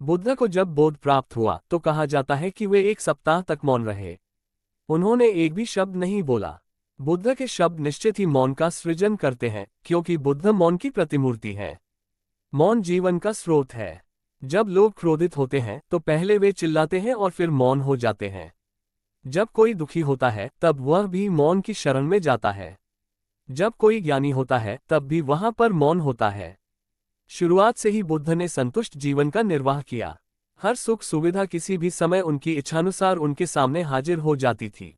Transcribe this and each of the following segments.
बुद्ध को जब बोध प्राप्त हुआ तो कहा जाता है कि वे 1 सप्ताह तक मौन रहे। उन्होंने एक भी शब्द नहीं बोला। बुद्ध के शब्द निश्चित ही मौन का सृजन करते हैं, क्योंकि बुद्ध मौन की प्रतिमूर्ति है। मौन जीवन का स्रोत है। जब लोग क्रोधित होते हैं तो पहले वे चिल्लाते हैं और फिर मौन हो जाते हैं। जब कोई दुखी होता है तब वह भी मौन की शरण में जाता है। जब कोई ज्ञानी होता है तब भी वहां पर मौन होता है। शुरुआत से ही बुद्ध ने संतुष्ट जीवन का निर्वाह किया। हर सुख सुविधा किसी भी समय उनकी इच्छानुसार उनके सामने हाजिर हो जाती थी।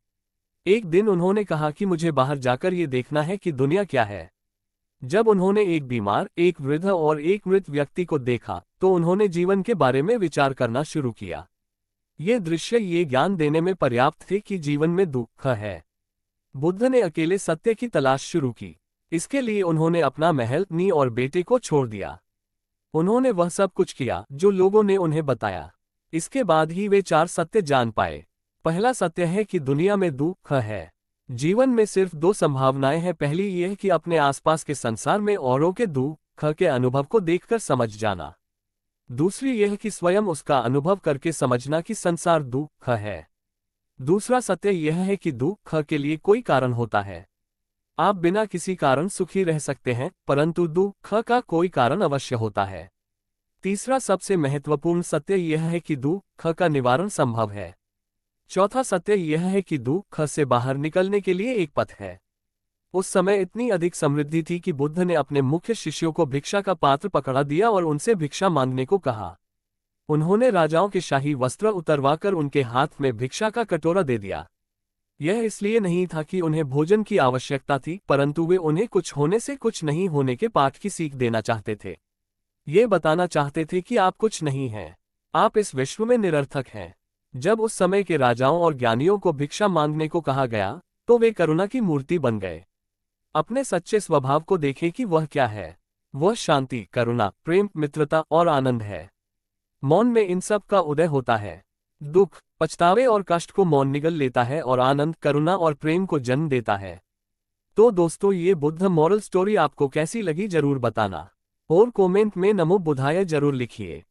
एक दिन उन्होंने कहा कि मुझे बाहर जाकर ये देखना है कि दुनिया क्या है। जब उन्होंने एक बीमार, एक वृद्ध और एक मृत व्यक्ति को देखा तो उन्होंने जीवन के बारे में विचार करना शुरू किया। ये दृश्य ये ज्ञान देने में पर्याप्त थे कि जीवन में दुख है। बुद्ध ने अकेले सत्य की तलाश शुरू की। इसके लिए उन्होंने अपना महल, नी और बेटे को छोड़ दिया। उन्होंने वह सब कुछ किया जो लोगों ने उन्हें बताया। इसके बाद ही वे 4 सत्य जान पाए। पहला सत्य है कि दुनिया में दुख है। जीवन में सिर्फ 2 संभावनाएं हैं। पहली यह कि अपने आसपास के संसार में औरों के दुख के अनुभव को देखकर समझ जाना। दूसरी यह कि स्वयं उसका अनुभव करके समझना कि संसार दुख है। दूसरा सत्य यह है कि दुख के लिए कोई कारण होता है। आप बिना किसी कारण सुखी रह सकते हैं, परंतु दुख का कोई कारण अवश्य होता है। तीसरा सबसे महत्वपूर्ण सत्य यह है कि दुख का निवारण संभव है। चौथा सत्य यह है कि दुख से बाहर निकलने के लिए एक पथ है। उस समय इतनी अधिक समृद्धि थी कि बुद्ध ने अपने मुख्य शिष्यों को भिक्षा का पात्र पकड़ा दिया और उनसे भिक्षा मांगने को कहा। उन्होंने राजाओं के शाही वस्त्र उतरवाकर उनके हाथ में भिक्षा का कटोरा दे दिया। यह इसलिए नहीं था कि उन्हें भोजन की आवश्यकता थी, परंतु वे उन्हें कुछ होने से कुछ नहीं होने के पाठ की सीख देना चाहते थे। ये बताना चाहते थे कि आप कुछ नहीं हैं, आप इस विश्व में निरर्थक हैं। जब उस समय के राजाओं और ज्ञानियों को भिक्षा मांगने को कहा गया तो वे करुणा की मूर्ति बन गए। अपने सच्चे स्वभाव को देखें कि वह क्या है। वह शांति, करुणा, प्रेम, मित्रता और आनंद है। मौन में इन सब का उदय होता है। दुख, पछतावे और कष्ट को मौन निगल लेता है और आनंद, करुणा और प्रेम को जन्म देता है। तो दोस्तों, ये बुद्ध मॉरल स्टोरी आपको कैसी लगी जरूर बताना और कमेंट में नमो बुद्धाय जरूर लिखिए।